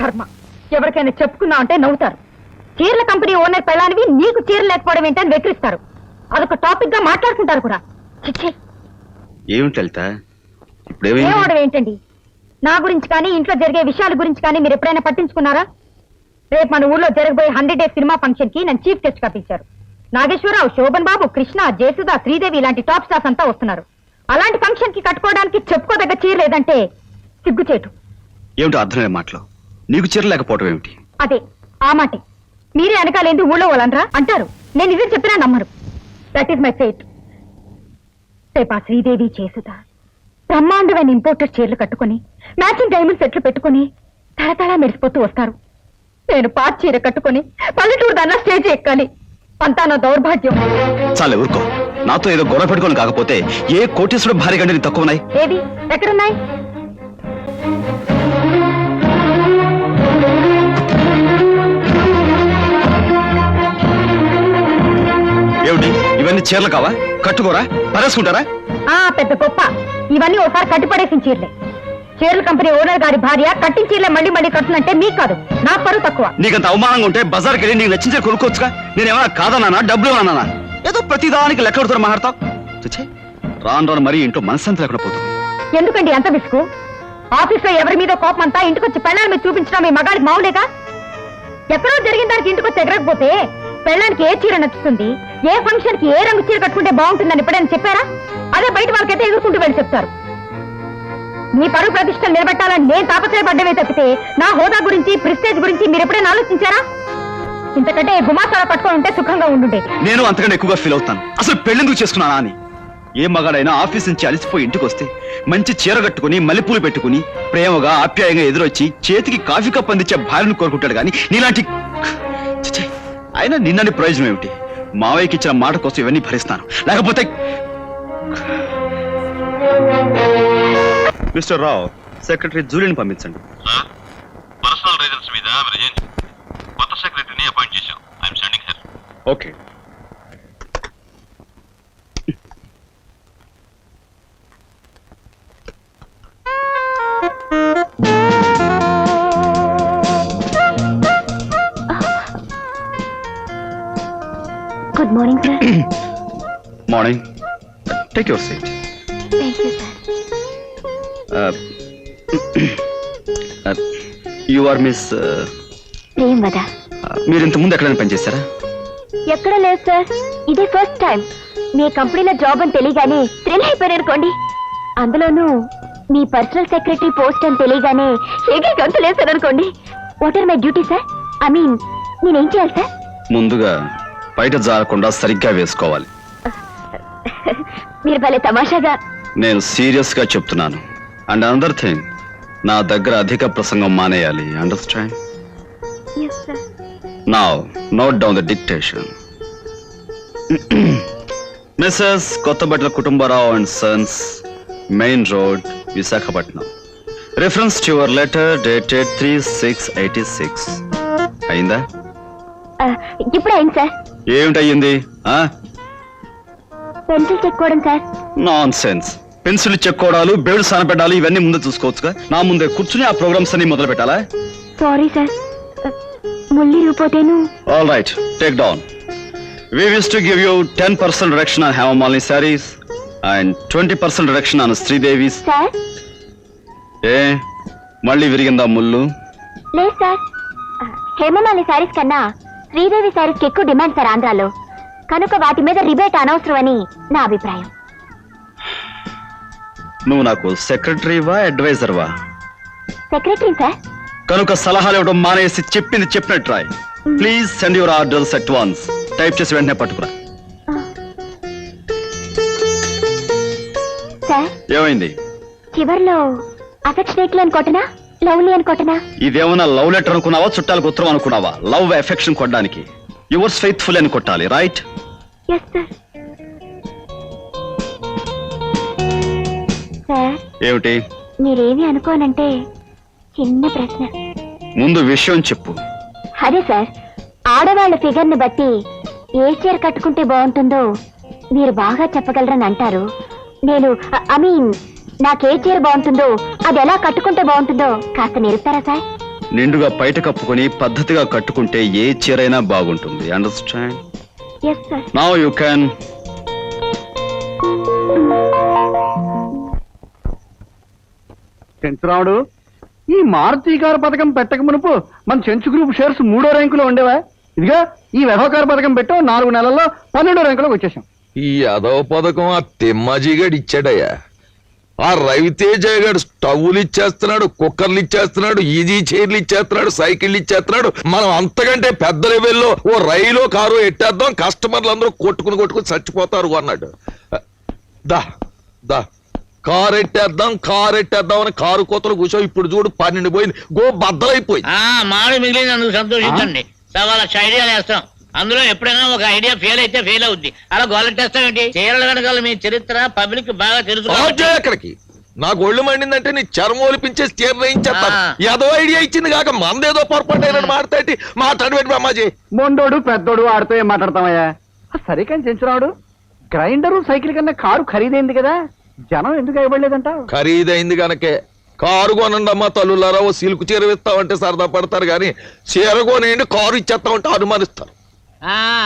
కర్మ, ఎవరికైనా చెప్పుకున్నావు అంటే నవ్వుతారు. చీరల కంపెనీ ఓనర్ పెళ్ళానివి నీకు చీర లేకపోవడం ఏంటని వెక్కిరిస్తారు. అదొక టాపిక్ గా మాట్లాడుకుంటారు కూడా. ఏమవడం ఏంటండి? నా గురించి కానీ ఇంట్లో జరిగే విషయాల గురించి కానీ మీరు ఎప్పుడైనా పట్టించుకున్నారా? రేపు మన ఊర్లో జరగబోయే 100 Days సినిమా ఫంక్షన్ కి నన్ను చీఫ్ గెస్ట్ గా పిలిచారు. నాగేశ్వరరావు, శోభన్ బాబు, కృష్ణ, జయసుధ, శ్రీదేవి ఇలాంటి టాప్ స్టార్స్ అంతా వస్తున్నారు. అలాంటి ఫంక్షన్ కి కట్టుకోవడానికి చెప్పుకోదగ్గ చీర లేదంటే సిగ్గుచేటు. ఏమిటో అర్థమైన మాటలు. నీకు చీర లేకపోవడం ఏమిటి? అదే ఆ మాటే. మీరే వెనకాలేంది ఊళ్ళో వాళ్ళనరా అంటారు. నేను ఇదే చెప్పినా నమ్మరు. That is my fate. రేపా శ్రీదేవి, జయసుధ బ్రహ్మాండమైన ఇంపోర్టెడ్ చీరలు కట్టుకుని మ్యాచింగ్ డైమండ్ సెట్లు పెట్టుకుని తళతళ మెరిసిపోతూ వస్తారు. నేను పాత చీర కట్టుకుని పల్లెటూరు దాన్నా స్టేజ్ ఎక్కాలి. అంతా నా దౌర్భాగ్యం. చాలే ఊరుకో. నాతో ఏదో గొడవ పెట్టుకోని కాకపోతే ఏ కోటీశ్వరుడు భారీ గంటని తక్కువ ఉన్నాయి. ఏది ఎక్కడున్నాయి? ఏమిటి ఇవన్నీ చీరలు కావా? కట్టుకోరా, పరేసుకుంటారా? పెద్ద గొప్ప. ఇవన్నీ ఒకసారి కట్టిపడేసిన చీరలే. చీరల కంపెనీ ఓనర్ గారి భార్య కట్టిన చీరలే మళ్ళీ మళ్ళీ కట్టునంటే మీకు కాదు, నా పరువు తక్కువ. నీకంత అవమానంగా ఉంటే బజార్కి వెళ్ళి నీకు నచ్చిన చీర కొనుక్కోవచ్చుగా. నేనేమన్నా కాదన్నా, డబ్బులు అన్నానా? ఏదో ప్రతిదానికి లెక్క పెడుతున్నా మాట్లాడతావు. రాను రాను మరీ ఇంట్లో మనశ్శాంతి లేకుండా పోతుంది. ఎందుకండి అంత విసుగు? ఆఫీస్ లో ఎవరి మీద కోపం అంతా ఇంటికొచ్చి పెళ్ళాల మీద చూపించడం మీ మగాడికి మావులేగా? ఎక్కడో జరిగిన దానికి ఇంటికొచ్చి ఎగరకపోతే పెళ్ళానికి ఏ చీర నచ్చుతుంది, ఏ ఫంక్షన్ కి ఏ రంగు చీర కట్టుకుంటే బాగుంటుందని ఎప్పుడైనా చెప్పారా? అదే బయట వాళ్ళకైతే ఎగురుకుంటూ వెళ్ళి చెప్తారు. మీ పరువు ప్రతిష్టలు నిలబెట్టాలని నేను తాపత్రయపడ్డమే తప్పితే నా హోదా గురించి, ప్రెస్టేజ్ గురించి మీరు ఎప్పుడైనా ఆలోచించారా? ఇంతకంటే గుమాసారా పట్టుకొని ఉంటే సుఖంగా ఉండుండే. నేను అంతకంటే ఎక్కువగా ఫీల్ అవుతాను. అసలు పెళ్ళెందుకు చేసుకున్నానా అని. ఏ మగాడైనా ఆఫీస్ నుంచి అలసిపోయి ఇంటికి వస్తే మంచి చీర కట్టుకుని మల్లెపూలు పెట్టుకుని ప్రేమగా ఆప్యాయంగా ఎదురొచ్చి చేతికి కాఫీ కప్ అందించే భార్యను కోరుకుంటాడు కానీ నీలాంటి అయినా నిన్నని ప్రయోజనం ఏమిటి? మావయ్యకి ఇచ్చిన మాట కోసం ఇవన్నీ భరిస్తాను. లేకపోతే మిస్టర్ రావు, సెక్రటరీ జూలిని పంపించండి. పర్సనల్ రీజన్స్ మీద కొత్త సెక్రటరీని అపాయింట్ చేశాం. I'm sending her. Okay. Good morning sir. Morning. Take your seat. Thank you sir. You are miss ప్రేమవద. మీరు ఇంత ముందు ఎక్కడైనా పనిచేస్తారా? ఎక్కడ లేదు సార్, ఇదే ఫస్ట్ టైం. మీ కంపెనీలో జాబ్ అని తెలియగానే థ్రిల్ అయిపోయాను అనుకోండి. అందులోనూ మీ పర్సనల్ సెక్రటరీ పోస్ట్ అని తెలియగానే ఏకే గంతు లేసారు అనుకోండి. What are my duty sir? I mean నేనేం చేయాలి సార్? ముందుగా బయట జారకుండా సరిగ్గా వేసుకోవాలి. మీరు భలే తమాషాగా. నేను సీరియస్ గా చెప్తున్నాను. అండ్ అనదర్ థింగ్, నా దగ్గర అధిక ప్రసంగం మానేయాలి. Understand? Now note down the dictation. Mrs Kottabatla Kutumbarao and sons, main road, Visakhapatnam. Reference to your letter dated 3/6/86. అయిందా? ఇప్పుడు అయింది సార్. ఏమిటయ్యింది? పెన్సిల్ చెక్కోవడం సార్. Nonsense. పెన్సిల్ చెక్కోవడాలు, బేడు సానపెట్టాలి, ఇవన్నీ ముందే చూసుకోవచ్చుగా. నా ముందే కూర్చుని ఆ ప్రోగ్రామ్స్ అన్ని మొదలు పెట్టాలా? సారీ సార్, ముల్లి రూపోతేను. All right, take down. We wish to give you 10% reduction on Hemamali sarees and 20% reduction on Sridevi's. Sir? మళ్ళీ విరిగిందా ముళ్ళు? లేదు సార్, హేమమాలి సారీస్ కన్నా శ్రీదేవి సారీస్ కి ఎక్కువ డిమాండ్ సార్ ఆంధ్రాలో. కనుక వాటి మీద రిబేట్ అనవసరం అని నా అభిప్రాయం. నువ్వు నాకు సెక్రటరీవా, అడ్వైజర్వా? Secretary sir. కనుక సలహాలు ఇవ్వడం మానేసి చెప్పింది చెప్పినట్టు రాయ్. Please send your orders at once. Type చేసి వెంటనే పట్టుకురా. సార్, ఏమైంది? చివర్లో అఫెక్షనేట్లీ అనుకోటనా, లవ్లీ అనుకోటనా? ఇదేమన్నా లవ్ లెటర్ అనుకున్నావా, చుట్టాలకు ఉత్తరం అనుకున్నావా? లవ్ ఎఫెక్షన్ కొట్టడానికి యువర్స్ ఫెయిత్ఫుల్ అని కొట్టాలి. రైట్? yes sir. సార్, ఏమిటి? మీరేమి అనుకోనంటే చిన్న ప్రశ్న. ముందు విషయం చెప్పు. అదే సార్, ఆడవాళ్ళ ఫిగర్ ని బట్టి ఏ చీర కట్టుకుంటే బాగుంటుందో మీరు బాగా చెప్పగలరని అంటారు. నేను ఐ మీన్ నాకే చీర బాగుంటుందో, అది ఎలా కట్టుకుంటే బాగుంటుందో కాస్త నేర్పుతారా సార్? నిండుగా బయట కప్పుకొని పద్ధతిగా కట్టుకుంటే ఏ చీరైనా బాగుంటుంది. Understand? Yes sir. Now you can. Chenchuramudu, ఈ మారుతి కారు పథకం పెట్టక మునుపు మన చెంచు గ్రూప్ షేర్స్ 3వ ర్యాంకులో ఉండేవా? ఇదిగా ఈ వ్యవహార పథకం పెట్టో 4 నెలల్లో 12వ ర్యాంకులోకి వచ్చేసాం. ఈ అదవ పథకం ఆ తిమ్మాజీగాడు ఇచ్చాడయ్యా. ఆ రవితేజ గారు స్టవ్లు ఇచ్చేస్తున్నాడు, కుక్కర్లు ఇచ్చేస్తున్నాడు, ఈజీ చైర్లు ఇచ్చేస్తున్నాడు, సైకిళ్ళు ఇచ్చేస్తున్నాడు. మనం అంతకంటే పెద్ద లెవెల్లో ఓ రైలు కారు ఎట్టేద్దాం, కస్టమర్లు అందరూ కొట్టుకుని చచ్చిపోతారు అన్నాడు. దా దా కారు ఎట్టేద్దాం అని కారు కోతలు కూర్చో. ఇప్పుడు చూడు 12 పోయింది, గో బద్దలైపోయింది. మామిడి మిగిలినందుకు సంతోషించండి. 1,00,000 ఐడియాలు వేస్తాం. అందులో ఎప్పుడైనా ఒక ఐడియా ఫెయిల్ అయితే ఫెయిల్ అవుద్ది. అలా గోలెట్టేస్తామేంటి? చీరల వెనకాల మీ చరిత్ర పబ్లిక్ బాగా తెలుసు. ఎక్కడికి నాకు ఒళ్ళు మండిందంటే నీ చర్మం ఒలిపించేసి తీర్ణయించేస్తాను. ఏదో ఐడియా ఇచ్చింది కాక మందేదో పొరపాటు అయినా మాట్లాడబెట్టి అమ్మాజీ. మొండోడు పెద్దోడు ఆడితో ఏం మాట్లాడతామయ్యా? సరే కానీ చెంచురాముడు, గ్రైండరు సైకిల్ కన్నా కారు ఖరీదైంది కదా, జనం ఎందుకు ఇవ్వలేదంట? ఖరీదైంది గనకే కారు కొనండి అమ్మా తల్లులారా. ఓ సిల్క్ చీర ఇస్తామంటే సరదా పడతారు కానీ చీర కొనేయండి కారు ఇచ్చేస్తామంటే అనుమానిస్తారు.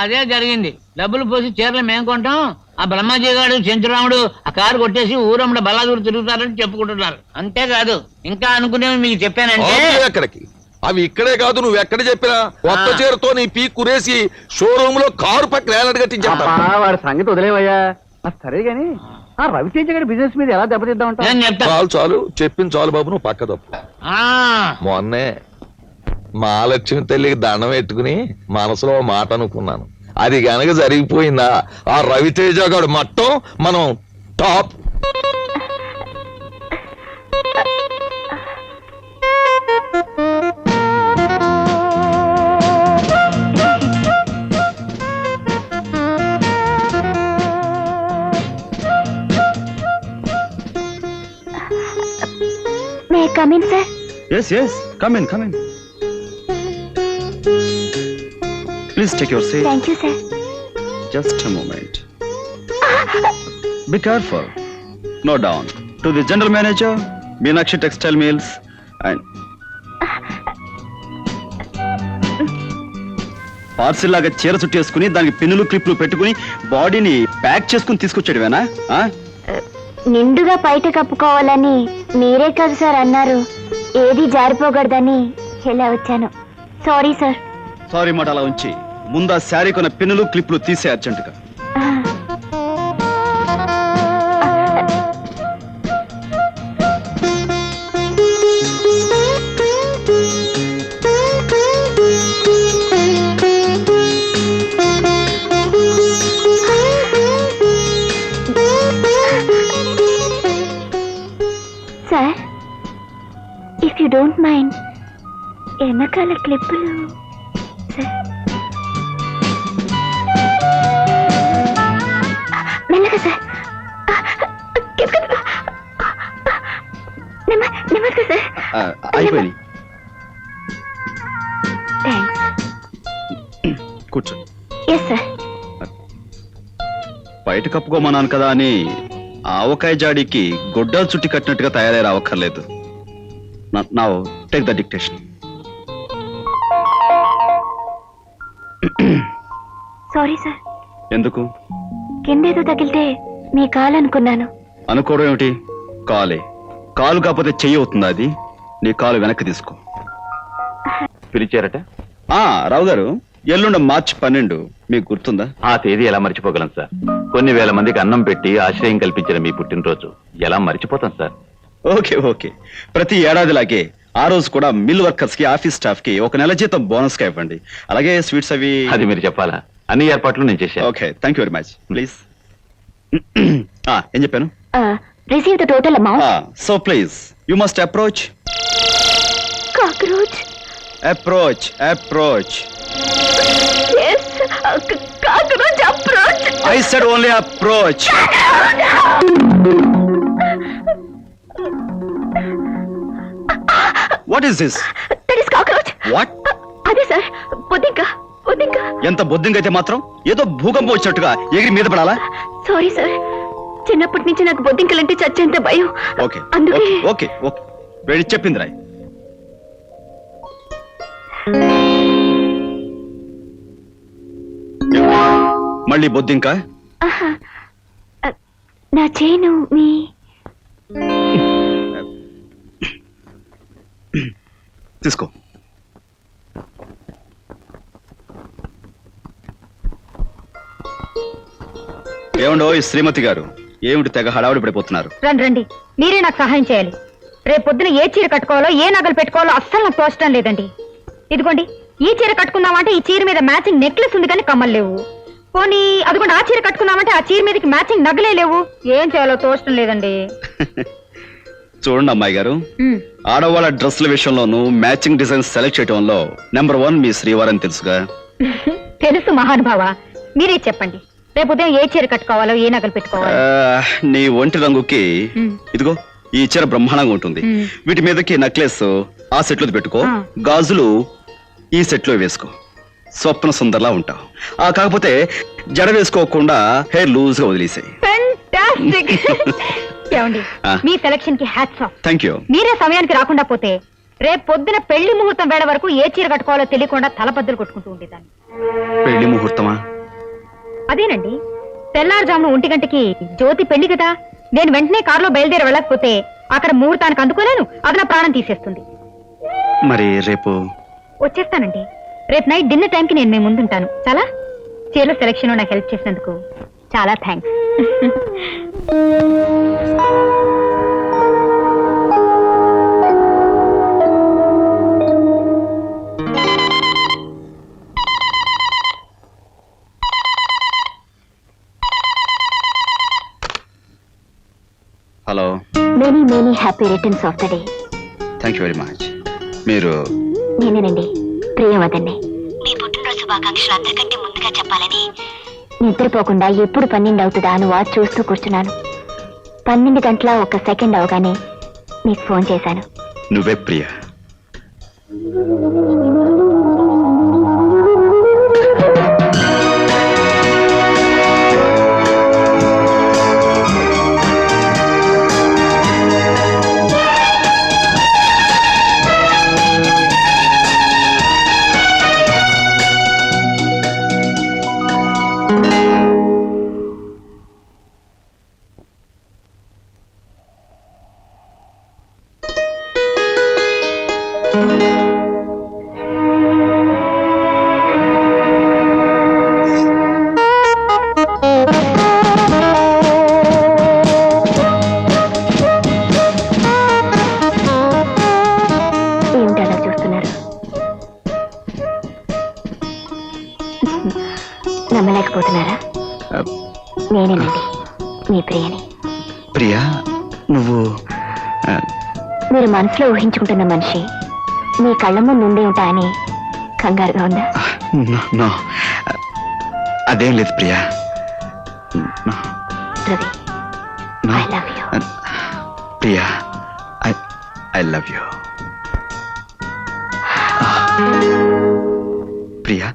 అదే జరిగింది. డబ్బులు పోసి చీరలు మేము కొంటాం, ఆ బ్రహ్మాజీ గారు చెంచురాముడు ఆ కారు కొట్టేసి ఊరమ్మడ బలాదూరు తిరుగుతారని చెప్పుకుంటున్నారు. అంతేకాదు ఇంకా అనుకునేవి మీకు చెప్పానంటే. ఎక్కడికి అవి ఇక్కడే కాదు, నువ్వు ఎక్కడ చెప్పినా కొత్త చీరతో నీ పీ కురేసి షోరూమ్ లో కారు పక్కన ఏలాంటి కట్టించేస్తా. వాడి సంగతి వదిలేవయ్యా. సరే గాని ఆ రవితేజ గారి బిజినెస్ మీద ఎలా దెబ్బతిద్దామంటా? చాలు చెప్పింది చాలు బాబు, నువ్వు పక్క తప్పు. మొన్నే మహాలక్ష్మి తల్లికి దండం పెట్టుకుని మనసులో మాట అనుకున్నాను. అది గనక జరిగిపోయిందా ఆ రవితేజ గారు మట్టం మనం top. May come in sir? Yes, come in. Please take your seat. Thank you sir. Just a moment. Be careful. Note down to the general manager, Meenakshi Textile Mills, and parcel లాగా చీర చుట్టేసుకుని దానికి పిన్నులు క్లిప్లు పెట్టుకుని బాడీని pack చేసుకుని తీసుకొచ్చాడువేనా? నిండుగా బయట కప్పుకోవాలని మీరే కదా సార్ అన్నారు. ఏది జారిపోకూడదని ఇలా వచ్చాను. Sorry sir. సారీ మాట అలా ఉంచి ముందు ఆ శారీ కొన్న పిన్నులు క్లిప్లు తీసే అర్జెంటుగా. Sir, if you don't mind వెనకాల క్లిప్పులు సార్. మెల్లగా సార్. నెమ్మదిగా సార్. అయిపోయింది. థ్యాంక్స్. కూర్చో. Yes sir. బయట కప్పుకోమన్నాను కదా అని ఆవకాయ జాడీకి గొడ్డలు చుట్టి కట్టినట్టుగా తయారై రావక్కర్లేదు. Now take the dictation. Sorry sir. ఎందుకు? కిందేదో తగిలితే మీ కాలు అనుకున్నాను. అనుకోవడం ఏమిటి? కాలే. కాలు కాకపోతే చెయ్యి అవుతుందా? అది నీ కాలు వెనక్కి తీసుకో. పిలిచారట? రావు గారు, ఎల్లుండ మార్చి 12 మీకు గుర్తుందా? ఆ తేదీ ఎలా మర్చిపోగలం సార్? కొన్ని వేల మందికి అన్నం పెట్టి ఆశ్రయం కల్పించిన మీ పుట్టినరోజు ఎలా మర్చిపోతాం సార్? ఓకే. ప్రతి ఏడాదిలాగే ఆ రోజు కూడా మిల్ వర్కర్స్ కి, ఆఫీస్ స్టాఫ్ కి 1 నెల జీతం బోనస్ గా ఇవ్వండి. అలాగే స్వీట్స్ అవి. అది మీరు చెప్పాలా? అన్ని ఏర్పాట్లు నేను చేశాను. Okay, thank you very much. Please. ఏం చెప్పాను? Receive the total amount. So please you must approach. Cockroach. Approach. Yes, cockroach approach. I said only approach. What is this? That is cockroach. What? అదే sir, బొద్దింక. ఎంత బొద్దింక అయితే మాత్రం ఏదో భూకంపం వచ్చినట్టుగా ఎగిరి మీద పడాలా? సారీ సార్, చిన్నప్పటి నుంచి నాకు బొద్దింకలంటే చచ్చేంత భయం. ఓకే. అందుకే. ఓకే వెళ్ళి చెప్పింది రాయ్. మళ్ళీ బొద్దింకా నా చేను మీ తీసుకో. ఏమండో ఈ శ్రీమతి గారు, ఏమిటి తెగ హడావుడి పడిపోతున్నారు? రండి రండి, మీరే నాకు సహాయం చేయాలి. రేపు పొద్దున ఏ చీర కట్టుకోవాలో ఏ నగలు పెట్టుకోవాలో అస్సలు నాకు తోచడం లేదండి. ఇదిగోండి, ఈ చీర కట్టుకుందామంటే ఈ చీర మీద మ్యాచింగ్ నెక్లెస్ ఉంది కానీ కమ్మలు లేవు. పోనీ అదిగోండి, ఆ చీర కట్టుకుందామంటే ఆ చీర మీదకి మ్యాచింగ్ నగలే లేవు. ఏం చేయాలో తోచడం లేదండి. చూడండి అమ్మాయి గారు, ఉమ్, ఆడవాళ్ళ డ్రెస్ల విషయంలోనూ మ్యాచింగ్ డిజైన్ సెలెక్ట్ చేయడంలో నెంబర్ 1 మీ శ్రీవారని తెలుసుగా. తెలుసు మహానుభావ, మీరే చెప్పండి. రేపు ఉదయం ఏ చీర కట్టుకోవాలో ఏ నగలు పెట్టుకోవాలో. నీ ఒంటి రంగుకి ఉమ్. ఇదిగో ఈ చీర బ్రహ్మాండంగా ఉంటుంది. మ్. వీటి మీదకి నెక్లెస్ ఆ సెట్ లో పెట్టుకో, ఆ. గాజులు ఈ సెట్ లో వేసుకో, స్వప్న సుందర్లా ఉంటావు. కాకపోతే జడ వేసుకోకుండా హెయిర్ లూజ్ గా వదిలేసాయి. ఫెంటాస్టిక్. ఏమండి, ఆ. మీ సెలక్షన్ కి హ్యాట్స్ ఆఫ్. Thank you. మీరే సమయానికి రాకుండా పోతే రేపు పొద్దున పెళ్లి ముహూర్తం వేళ వరకు ఏ చీర కట్టుకోవాలో తెలియకుండా తలపద్దలు కొట్టుకుంటూ ఉండేదాన్ని. పెళ్లి ముహూర్తమా? అదేనండి, తెల్లారుజామున 1 గంటకి జ్యోతి పెళ్లి కదా. నేను వెంటనే కారులో బయలుదేరి వెళ్ళకపోతే అక్కడ ముహూర్తానికి అందుకోలేను, అది నా ప్రాణం తీసేస్తుంది. మరి రేపు వచ్చేస్తానండి. రేపు నైట్ డిన్నర్ టైంకి నేను మీ ముందుంటాను. చాలా చీరల సెలక్షన్ నాకు హెల్ప్ చేసినందుకు చాలా thanks. Hello, many many happy returns of the day. Thank you very much. మీరు నేనేనండి, ప్రియవదండి. మీ పుట్టినరోజు శుభాకాంక్షలు అందరికంటే ముందుగా చెప్పాలని నిద్రపోకుండా ఎప్పుడు 12 అవుతుందా అని వాచ్ చూస్తూ కూర్చున్నాను. 12 గంటల 1 సెకండ్ అవగానే మీకు ఫోన్ చేశాను. నువ్వే ప్రియ. ఏమిటలా చూస్తున్నారు? నమ్మలేకపోతున్నారా? నేనేనండి, మీ ప్రియని. ప్రియా, నువ్వు మీరు మనసులో ఊహించుకుంటున్న మనిషి మీ కళ్ళ ముందు ఉండే ఉంటాయని కంగారుగా ఉందా? నో, అదేం లేదు Priya. Ravi, No. I love you. Priya, I love you. Priya,